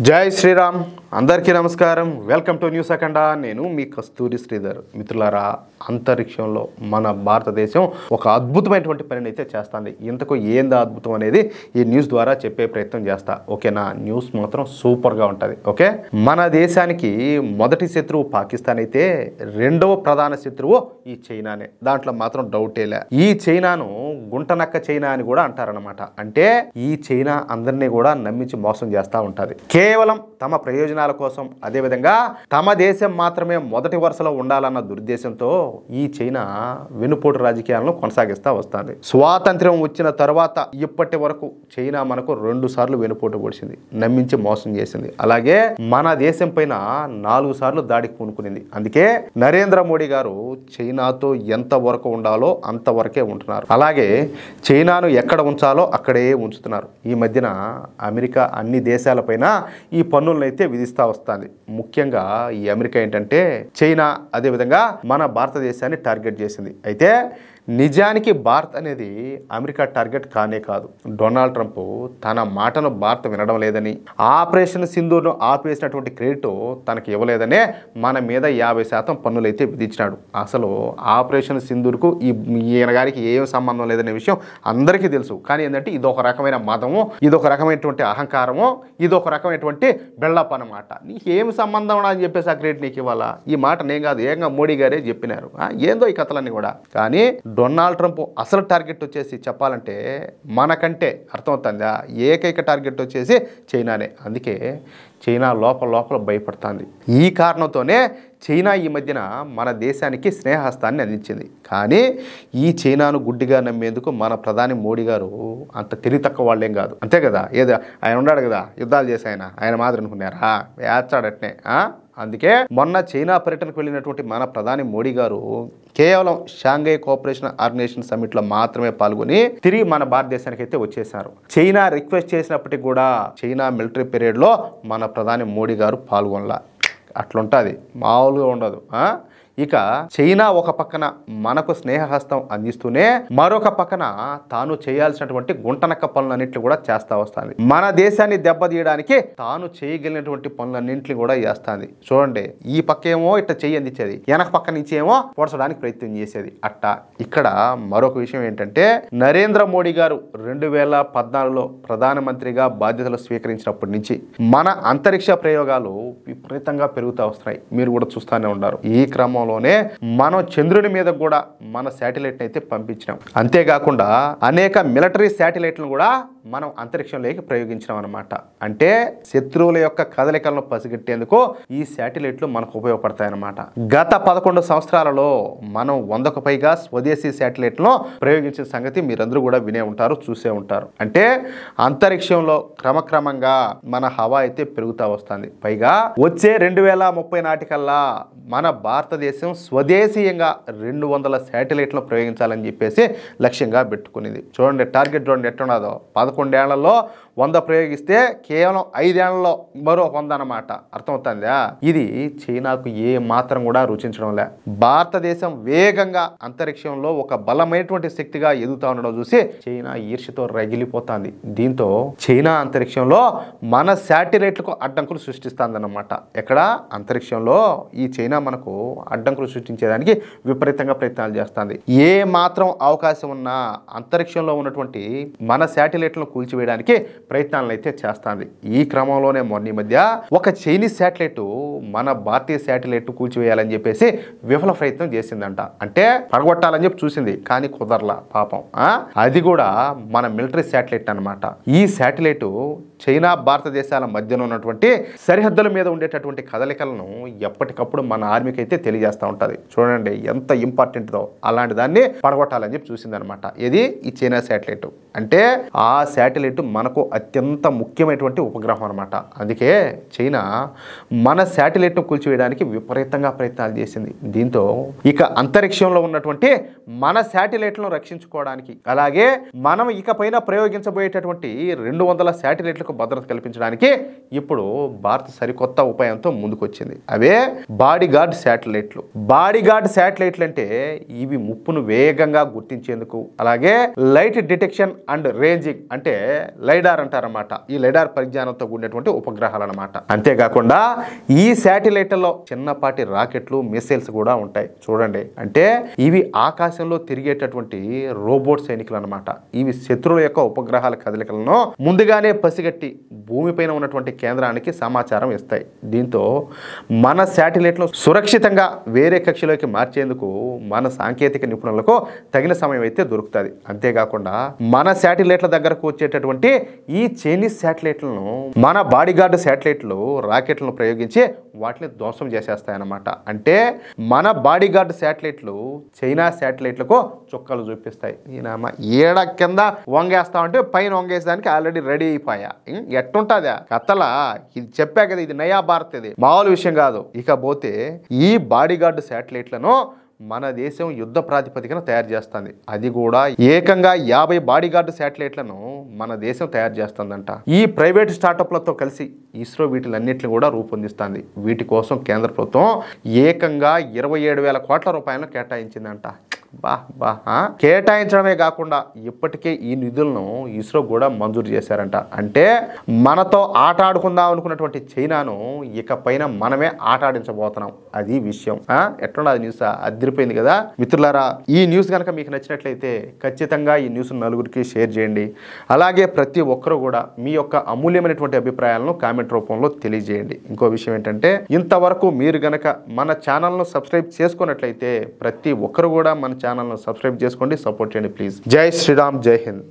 జై శ్రీరామ్ అందరికీ నమస్కారం. వెల్కమ్ టు న్యూస్ అఖండ. నేను మీ కస్తూరి శ్రీధర్. మిత్రులారా, అంతరిక్షంలో మన భారతదేశం ఒక అద్భుతమైనటువంటి పనిని అయితే చేస్తుంది. ఇంతకు ఏందా అద్భుతం అనేది ఈ న్యూస్ ద్వారా చెప్పే ప్రయత్నం చేస్తా. ఓకేనా? న్యూస్ మాత్రం సూపర్గా ఉంటుంది. ఓకే, మన దేశానికి మొదటి శత్రువు పాకిస్తాన్ అయితే రెండవ ప్రధాన శత్రువు ఈ చైనానే. దాంట్లో మాత్రం డౌటేలే. ఈ చైనాను గుంటనక్క చైనా అని కూడా అంటారనమాట. అంటే ఈ చైనా అందరినీ కూడా నమ్మించి మోసం చేస్తూ ఉంటుంది. కేవలం తమ ప్రయోజనాల కోసం, అదేవిధంగా తమ దేశం మాత్రమే మొదటి వరుసలో ఉండాలన్న దురుద్దేశంతో ఈ చైనా వెనుపోటు రాజకీయాలను కొనసాగిస్తూ వస్తుంది. స్వాతంత్ర్యం వచ్చిన తర్వాత ఇప్పటి వరకు చైనా మనకు 2 సార్లు వెనుపోటు పొడిచింది, నమ్మించి మోసం చేసింది. అలాగే మన దేశం పైన 4 సార్లు దాడికి పూనుకునింది. అందుకే నరేంద్ర మోడీ గారు చైనాతో ఎంత వరకు ఉండాలో అంతవరకే ఉంటున్నారు. అలాగే చైనాను ఎక్కడ ఉంచాలో అక్కడే ఉంచుతున్నారు. ఈ మధ్యన అమెరికా అన్ని దేశాలపైన ఈ పన్నులను అయితే విధిస్తూ వస్తుంది. ముఖ్యంగా ఈ అమెరికా ఏంటంటే చైనా, అదేవిధంగా మన భారతదేశాన్ని టార్గెట్ చేసింది. అయితే నిజానికి భారత్ అనేది అమెరికా టార్గెట్ కానే కాదు. డొనాల్డ్ ట్రంప్ తన మాటను భారత్ వినడం లేదని, ఆపరేషన్ సింధూర్ను ఆపేసినటువంటి క్రెడిట్ తనకి ఇవ్వలేదనే మన మీద 50% పన్నులు అయితే విధించినాడు. అసలు ఆపరేషన్ సింధూర్కు ఈయన గారికి ఏం సంబంధం లేదనే విషయం అందరికీ తెలుసు. కానీ ఏంటంటే ఇదొక రకమైన మతము, ఇదొక రకమైనటువంటి అహంకారము, ఇదొక రకమైనటువంటి బెళ్ళప్ అన్నమాట. నీకు ఏం సంబంధం అని చెప్పేసి ఆ క్రెడిట్ నీకు ఇవ్వాలా? ఈ మాట నేను కాదు, ఏకంగా మోడీ గారే చెప్పినారు. ఏందో ఈ కథలన్నీ కూడా. కానీ డొనాల్డ్ ట్రంప్ అసలు టార్గెట్ వచ్చేసి చెప్పాలంటే మనకంటే అర్థమవుతుందా, ఏకైక టార్గెట్ వచ్చేసి చైనానే. అందుకే చైనా లోపల భయపడుతుంది. ఈ కారణంతోనే చైనా ఈ మధ్యన మన దేశానికి స్నేహహస్తాన్ని అందించింది. కానీ ఈ చైనాను గుడ్డిగా నమ్మేందుకు మన ప్రధాని మోడీ గారు అంత తెలివి తక్కువ వాళ్ళేం కాదు. అంతే కదా? ఏదో ఆయన ఉన్నాడు కదా, యుద్ధాలు చేసి ఆయన మాదిరి అనుకున్నారా? వేచాడట్నే. అందుకే మొన్న చైనా పర్యటనకు వెళ్ళినటువంటి మన ప్రధాని మోడీ గారు కేవలం షాంఘై కోఆపరేషన్ ఆర్గనైజేషన్ సమ్మిట్లో మాత్రమే పాల్గొని తిరిగి మన భారతదేశానికి అయితే వచ్చేసారు. చైనా రిక్వెస్ట్ చేసినప్పటికీ కూడా చైనా మిలిటరీ పీరియడ్లో మన ప్రధాని మోడీ గారు పాల్గొనలా. అట్లుంటుంది, మామూలుగా ఉండదు. ఇక చైనా ఒక పక్కన మనకు స్నేహహస్తం అందిస్తూనే మరొక పక్కన తాను చేయాల్సినటువంటి గుంటనక్క పనులన్నింటినీ కూడా చేస్తా వస్తుంది. మన దేశాన్ని దెబ్బతీయడానికి తాను చేయగలిగినటువంటి పనులన్నింటినీ కూడా చేస్తుంది. చూడండి, ఈ పక్క ఏమో ఇట్లా చెయ్యి అందించేది, వెనక పక్క నుంచి ఏమో పొడచడానికి ప్రయత్నం చేసేది. అట్టా ఇక్కడ మరొక విషయం ఏంటంటే, నరేంద్ర మోడీ గారు 2014లో ప్రధానమంత్రిగా బాధ్యతలు స్వీకరించినప్పటి నుంచి మన అంతరిక్ష ప్రయోగాలు విపరీతంగా పెరుగుతూ వస్తున్నాయి. మీరు కూడా చూస్తూనే ఉన్నారు. ఈ క్రమం మనం చంద్రుని మీద కూడా మన శాటిలైట్ అయితే పంపించినాం. అంతేకాకుండా అనేక మిలిటరీ శాటిలైట్లను కూడా మనం అంతరిక్షంలోకి ప్రయోగించినాం అనమాట. అంటే శత్రువుల యొక్క కదలికలను పసిగట్టేందుకు ఈ శాటిలైట్లు మనకు ఉపయోగపడతాయి అన్నమాట. గత 11 సంవత్సరాలలో మనం 100కు పైగా స్వదేశీ శాటిలైట్లను ప్రయోగించిన సంగతి మీరందరూ కూడా వినే ఉంటారు, చూసే ఉంటారు. అంటే అంతరిక్షంలో క్రమక్రమంగా మన హవా అయితే పెరుగుతూ వస్తుంది. పైగా వచ్చే 2030 నాటికల్లా మన భారతదేశం స్వదేశీయంగా 200 శాటిలైట్లను ప్రయోగించాలని చెప్పేసి లక్ష్యంగా పెట్టుకునేది. చూడండి, టార్గెట్ చూడండి ఎట్టున్నదో. 11 ఏళ్లలో 100 ప్రయోగిస్తే కేవలం 5 ఏళ్లలో మరో 100 అన్నమాట. అర్థమవుతుందా? ఇది చైనాకు ఏ మాత్రం కూడా రుచించడం లే. భారతదేశం వేగంగా అంతరిక్షంలో ఒక బలమైనటువంటి శక్తిగా ఎదుగుతా ఉండడం చూసి చైనా ఈర్ష్యతో రగిలిపోతుంది. దీంతో చైనా అంతరిక్షంలో మన శాటిలైట్లకు అడ్డంకులు సృష్టిస్తుందన్నమాట. ఎక్కడ? అంతరిక్షంలో ఈ చైనా మనకు అడ్డంకులు సృష్టించేదానికి విపరీతంగా ప్రయత్నాలు చేస్తుంది. ఏ మాత్రం అవకాశం ఉన్నా అంతరిక్షంలో ఉన్నటువంటి మన శాటిలైట్లను కూల్చివేయడానికి ప్రయత్నాలను అయితే చేస్తుంది. ఈ క్రమంలోనే మొన్న మధ్య ఒక చైనీస్ శాటిలైట్ మన భారతీయ శాటిలైట్ కూల్చివేయాలని చెప్పేసి విఫల ప్రయత్నం చేసిందంట. అంటే పడగొట్టాలని చెప్పి చూసింది, కానీ కుదరలా పాపం. అది కూడా మన మిలిటరీ శాటిలైట్ అన్నమాట. ఈ శాటిలైట్ చైనా భారతదేశాల మధ్యన ఉన్నటువంటి సరిహద్దుల మీద ఉండేటటువంటి కదలికలను ఎప్పటికప్పుడు మన ఆర్మీకి అయితే తెలియజేస్తూ ఉంటుంది. చూడండి ఎంత ఇంపార్టెంట్దో. అలాంటి దాన్ని పడగొట్టాలని చెప్పి చూసిందనమాట. ఇది ఈ చైనా శాటిలైట్. అంటే ఆ శాటిలైట్ మనకు అత్యంత ముఖ్యమైనటువంటి ఉపగ్రహం అనమాట. అందుకే చైనా మన శాటిలైట్ను కూల్చివేయడానికి విపరీతంగా ప్రయత్నాలు చేసింది. దీంతో ఇక అంతరిక్షంలో ఉన్నటువంటి మన శాటిలైట్లను రక్షించుకోవడానికి, అలాగే మనం ఇకపైన ప్రయోగించబోయేటటువంటి 200 శాటిలైట్లకు భద్రత కల్పించడానికి ఇప్పుడు భారత్ సరికొత్త ఉపాయంతో ముందుకొచ్చింది. అవే బాడీగార్డ్ శాటిలైట్లు. బాడీగార్డ్ శాటిలైట్లు అంటే ఇవి ముప్పును వేగంగా గుర్తించేందుకు, అలాగే లైట్ డిటెక్షన్ అండ్ రేంజింగ్ అంటే లైడార్ అంటారన్నమాట. ఈ లైడార్ పరిజ్ఞానంతో కూడినటువంటి ఉపగ్రహాలు అన్నమాట. అంతేకాకుండా ఈ శాటిలైట్లలో చిన్నపాటి రాకెట్లు, మిసైల్స్ కూడా ఉంటాయి. చూడండి, అంటే ఇవి ఆకాశంలో తిరిగేటటువంటి రోబోట్ సైనికులు అన్నమాట. ఇవి శత్రువుల యొక్క ఉపగ్రహాల కదలికలను ముందుగానే పసిగట్టి భూమిపైన ఉన్నటువంటి కేంద్రానికి సమాచారం ఇస్తాయి. దీంతో మన శాటిలైట్ను సురక్షితంగా వేరే కక్షలోకి మార్చేందుకు మన సాంకేతిక నిపుణులకు తగిన సమయం అయితే దొరుకుతుంది. అంతేకాకుండా మన శాటిలైట్ల దగ్గరకు వచ్చేటటువంటి ఈ చైనీస్ శాటిలైట్లను మన బాడీగార్డ్ శాటిలైట్లు రాకెట్లను ప్రయోగించి వాటిని ధ్వంసం చేసేస్తాయన్నమాట. అంటే మన బాడీగార్డ్ శాటిలైట్లు చైనా శాటిలైట్లకు చుక్కలు చూపిస్తాయి. ఈయన ఏడ కింద వంగేస్తామంటే పైన వంగేసేదానికి ఆల్రెడీ రెడీ అయిపోయా. ఎట్టుంటుందా కథలా? ఇది చెప్పా కదా, ఇది నయా భారత్, ఇది మామూలు విషయం కాదు. ఇకపోతే ఈ బాడీగార్డ్ శాటిలైట్లను మన దేశం యుద్ధ ప్రాతిపదికన తయారు చేస్తుంది. అది కూడా ఏకంగా 50 బాడీగార్డ్ శాటిలైట్లను మన దేశం తయారు చేస్తుందంట. ఈ ప్రైవేట్ స్టార్టప్లతో కలిసి ఇస్రో వీటిలన్నింటిని కూడా రూపొందిస్తుంది. వీటి కోసం కేంద్ర ప్రభుత్వం ఏకంగా 27,000 కోట్ల రూపాయలను కేటాయించిందంట. కేటాయించడమే కాకుండా ఇప్పటికే ఈ నిధులను ఇస్రో కూడా మంజూరు చేశారంట. అంటే మనతో ఆట ఆడుకుందాం అనుకున్నటువంటి చైనాను ఇక పైన మనమే ఆట ఆడించబోతున్నాం. అది విషయం. ఎట్లున్నది న్యూస్? అదిరిపోయింది కదా మిత్రులారా. ఈ న్యూస్ కనుక మీకు నచ్చినట్లయితే ఖచ్చితంగా ఈ న్యూస్ నలుగురికి షేర్ చేయండి. అలాగే ప్రతి ఒక్కరు కూడా మీ యొక్క అమూల్యమైనటువంటి అభిప్రాయాలను కామెంట్ రూపంలో తెలియజేయండి. ఇంకో విషయం ఏంటంటే, ఇంతవరకు మీరు గనక మన ఛానల్ను సబ్స్క్రైబ్ చేసుకున్నట్లయితే ప్రతి ఒక్కరు కూడా మన ఛానల్ను సబ్స్క్రైబ్ చేసుకోండి, సపోర్ట్ చేయండి ప్లీజ్. జై శ్రీరామ్, జై హింద్.